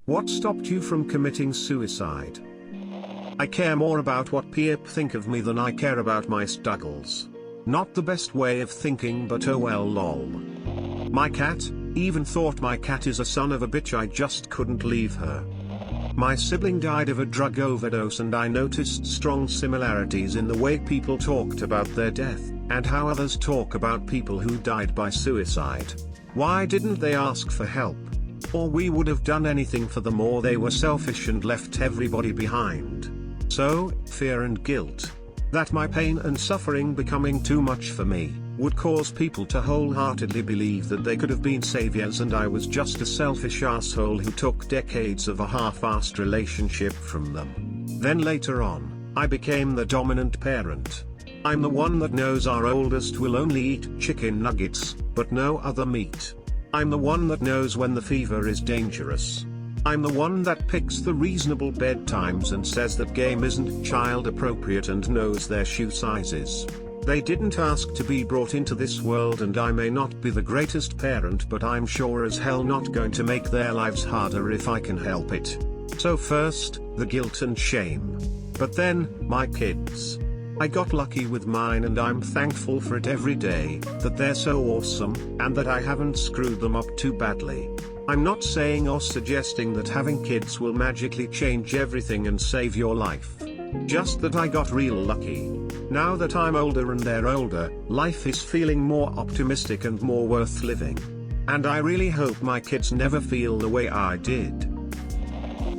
What stopped you from committing suicide? I care more about what people think of me than I care about my struggles. Not the best way of thinking, but oh well lol. My cat, even thought my cat is a son of a bitch, I just couldn't leave her. My sibling died of a drug overdose and I noticed strong similarities in the way people talked about their death, and how others talk about people who died by suicide. Why didn't they ask for help? Or we would have done anything for them, or they were selfish and left everybody behind. So, fear and guilt. That my pain and suffering becoming too much for me, would cause people to wholeheartedly believe that they could have been saviors and I was just a selfish asshole who took decades of a half-assed relationship from them. Then later on, I became the dominant parent. I'm the one that knows our oldest will only eat chicken nuggets, but no other meat. I'm the one that knows when the fever is dangerous. I'm the one that picks the reasonable bedtimes and says that game isn't child appropriate and knows their shoe sizes. They didn't ask to be brought into this world, and I may not be the greatest parent, but I'm sure as hell not going to make their lives harder if I can help it. So first, the guilt and shame. But then, my kids. I got lucky with mine and I'm thankful for it every day, that they're so awesome, and that I haven't screwed them up too badly. I'm not saying or suggesting that having kids will magically change everything and save your life. Just that I got real lucky. Now that I'm older and they're older, life is feeling more optimistic and more worth living. And I really hope my kids never feel the way I did.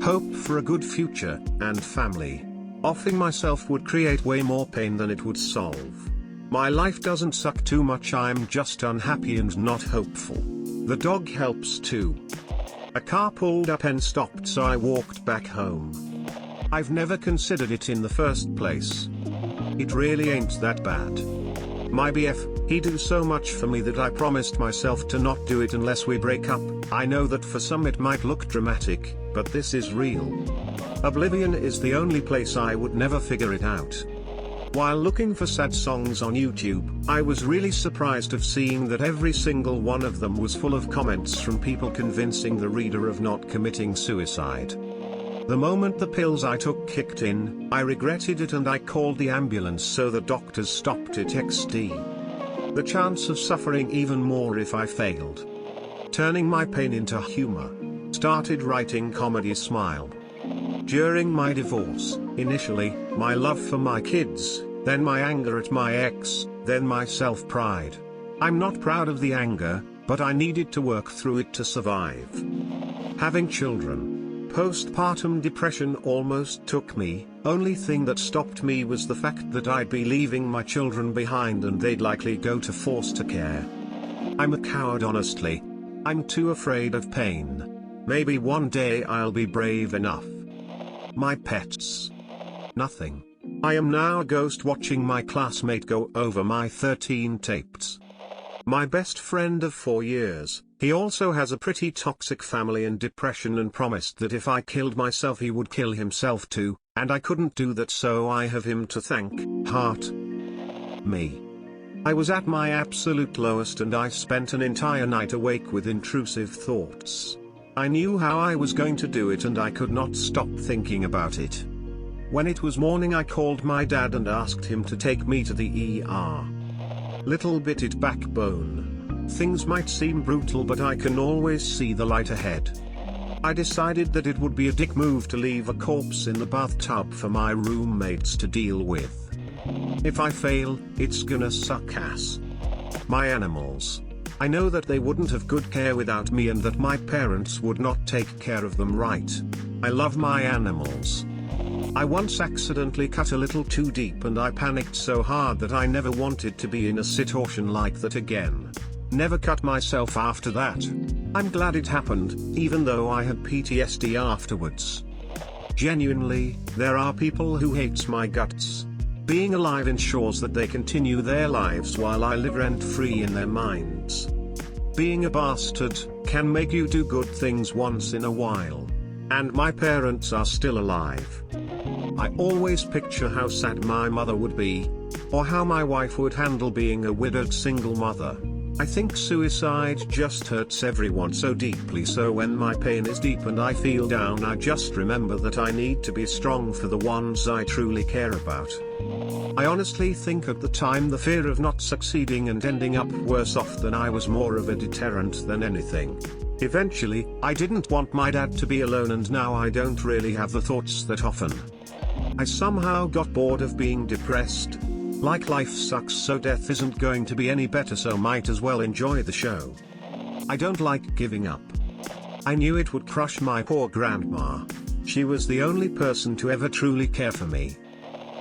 Hope for a good future, and family. Offing myself would create way more pain than it would solve. My life doesn't suck too much, I'm just unhappy and not hopeful. The dog helps too. A car pulled up and stopped, so I walked back home. I've never considered it in the first place. It really ain't that bad. My BF, he do so much for me that I promised myself to not do it unless we break up. I know that for some it might look dramatic, but this is real. Oblivion is the only place I would never figure it out. While looking for sad songs on YouTube, I was really surprised of seeing that every single one of them was full of comments from people convincing the reader of not committing suicide. The moment the pills I took kicked in, I regretted it and I called the ambulance, so the doctors stopped it. XD. The chance of suffering even more if I failed. Turning my pain into humor. Started writing comedy. Smile. During my divorce, initially, my love for my kids, then my anger at my ex, then my self-pride. I'm not proud of the anger, but I needed to work through it to survive. Having children. Postpartum depression almost took me. Only thing that stopped me was the fact that I'd be leaving my children behind and they'd likely go to foster care. I'm a coward, honestly. I'm too afraid of pain. Maybe one day I'll be brave enough. My pets. Nothing. I am now a ghost watching my classmate go over my 13 tapes. My best friend of 4 years, he also has a pretty toxic family and depression, and promised that if I killed myself he would kill himself too, and I couldn't do that, so I have him to thank. Heart. Me. I was at my absolute lowest and I spent an entire night awake with intrusive thoughts. I knew how I was going to do it and I could not stop thinking about it. When it was morning I called my dad and asked him to take me to the ER. Little bitted backbone. Things might seem brutal, but I can always see the light ahead. I decided that it would be a dick move to leave a corpse in the bathtub for my roommates to deal with. If I fail, it's gonna suck ass. My animals. I know that they wouldn't have good care without me and that my parents would not take care of them right. I love my animals. I once accidentally cut a little too deep and I panicked so hard that I never wanted to be in a situation like that again. Never cut myself after that. I'm glad it happened, even though I had PTSD afterwards. Genuinely, there are people who hates my guts. Being alive ensures that they continue their lives while I live rent-free in their minds. Being a bastard can make you do good things once in a while. And my parents are still alive. I always picture how sad my mother would be, or how my wife would handle being a widowed single mother. I think suicide just hurts everyone so deeply, so when my pain is deep and I feel down, I just remember that I need to be strong for the ones I truly care about. I honestly think at the time the fear of not succeeding and ending up worse off than I was more of a deterrent than anything. Eventually, I didn't want my dad to be alone, and now I don't really have the thoughts that often. I somehow got bored of being depressed. Like life sucks, so death isn't going to be any better, so might as well enjoy the show. I don't like giving up. I knew it would crush my poor grandma. She was the only person to ever truly care for me.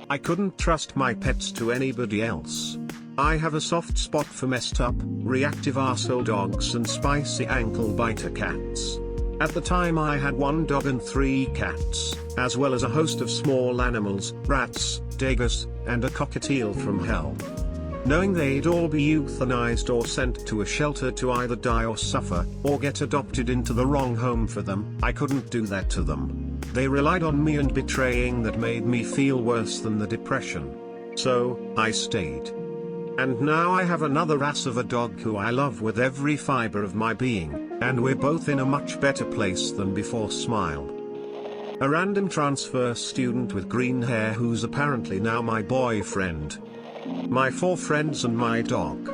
I couldn't trust my pets to anybody else. I have a soft spot for messed up, reactive arsehole dogs and spicy ankle biter cats. At the time I had 1 dog and 3 cats, as well as a host of small animals, rats, daggers, and a cockatiel from hell. Knowing they'd all be euthanized or sent to a shelter to either die or suffer, or get adopted into the wrong home for them, I couldn't do that to them. They relied on me, and betraying that made me feel worse than the depression. So, I stayed. And now I have another ass of a dog who I love with every fiber of my being, and we're both in a much better place than before. Smile. A random transfer student with green hair who's apparently now my boyfriend. My 4 friends and my dog.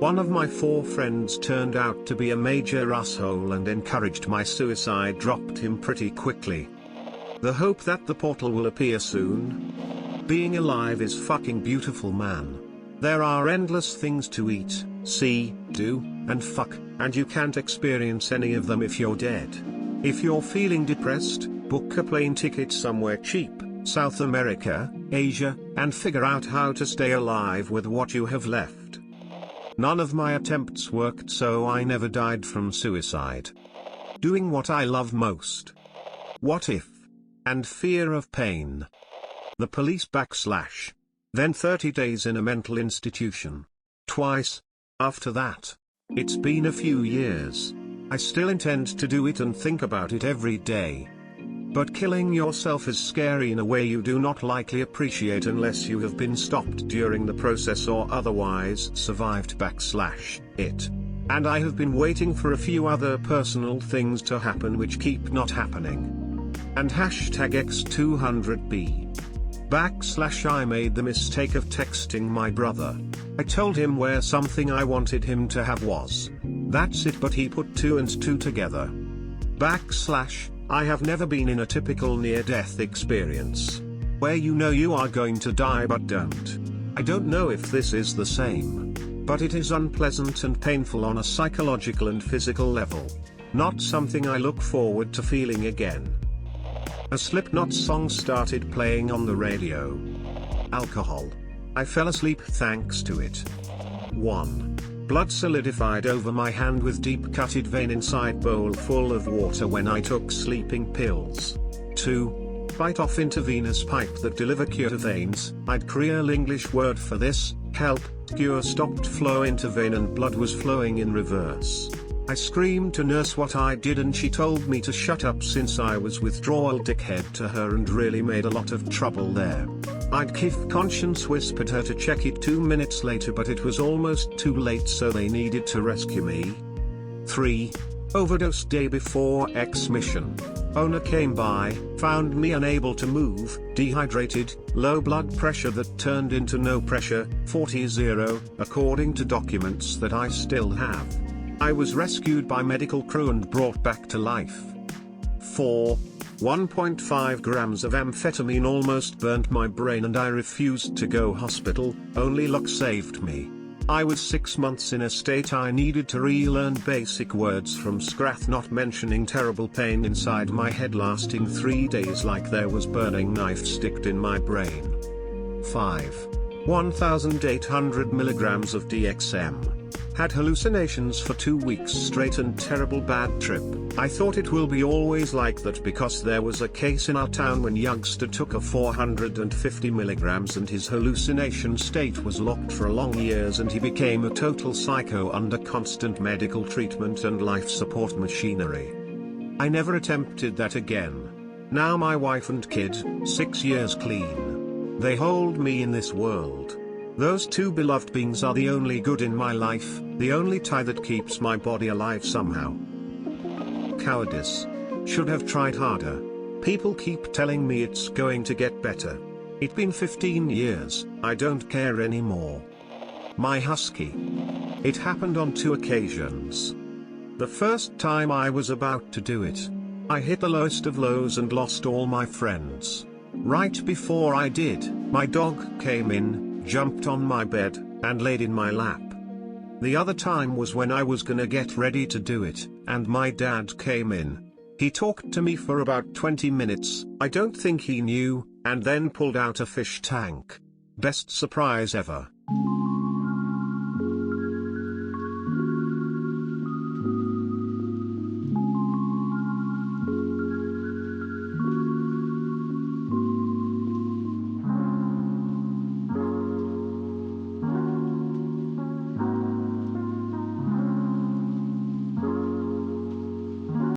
One of my 4 friends turned out to be a major asshole and encouraged my suicide, dropped him pretty quickly. The hope that the portal will appear soon. Being alive is fucking beautiful, man. There are endless things to eat, see, do, and fuck, and you can't experience any of them if you're dead. If you're feeling depressed, book a plane ticket somewhere cheap, South America, Asia, and figure out how to stay alive with what you have left. None of my attempts worked, so I never died from suicide. Doing what I love most. What if? And fear of pain. The police / Then 30 days in a mental institution. Twice. After that. It's been a few years. I still intend to do it and think about it every day. But killing yourself is scary in a way you do not likely appreciate unless you have been stopped during the process or otherwise survived / it. And I have been waiting for a few other personal things to happen which keep not happening. And #X200B. / I made the mistake of texting my brother. I told him where something I wanted him to have was. That's it, but he put 2 and 2 together. / I have never been in a typical near-death experience. Where you know you are going to die but don't. I don't know if this is the same. But it is unpleasant and painful on a psychological and physical level. Not something I look forward to feeling again. A Slipknot song started playing on the radio. Alcohol. I fell asleep thanks to it. 1. Blood solidified over my hand with deep-cutted vein inside bowl full of water when I took sleeping pills. 2. Bite off intravenous pipe that deliver cure to veins. I'd Creole English word for this, help, cure stopped flow into vein and blood was flowing in reverse. I screamed to nurse what I did and she told me to shut up since I was withdrawal dickhead to her and really made a lot of trouble there. I'd Kif conscience whispered her to check it 2 minutes later, but it was almost too late, so they needed to rescue me. 3. Overdose day before X mission. Owner came by, found me unable to move, dehydrated, low blood pressure that turned into no pressure, 40-0, according to documents that I still have. I was rescued by medical crew and brought back to life. 4. 1.5 grams of amphetamine almost burnt my brain and I refused to go hospital, only luck saved me. I was 6 months in a state I needed to relearn basic words from scratch, not mentioning terrible pain inside my head lasting 3 days like there was burning knife sticked in my brain. 5. 1,800 milligrams of DXM. Had hallucinations for 2 weeks straight and terrible bad trip. I thought it will be always like that because there was a case in our town when youngster took a 450 milligrams and his hallucination state was locked for long years and he became a total psycho under constant medical treatment and life support machinery. I never attempted that again. Now my wife and kid, 6 years clean. They hold me in this world. Those 2 beloved beings are the only good in my life, The only tie that keeps my body alive somehow. Cowardice. Should have tried harder. People keep telling me it's going to get better. It's been 15 years, I don't care anymore. My husky. It happened on 2 occasions. The first time I was about to do it, I hit the lowest of lows and lost all my friends. Right before I did, my dog came in, jumped on my bed, and laid in my lap. The other time was when I was gonna get ready to do it, and my dad came in. He talked to me for about 20 minutes, I don't think he knew, and then pulled out a fish tank. Best surprise ever.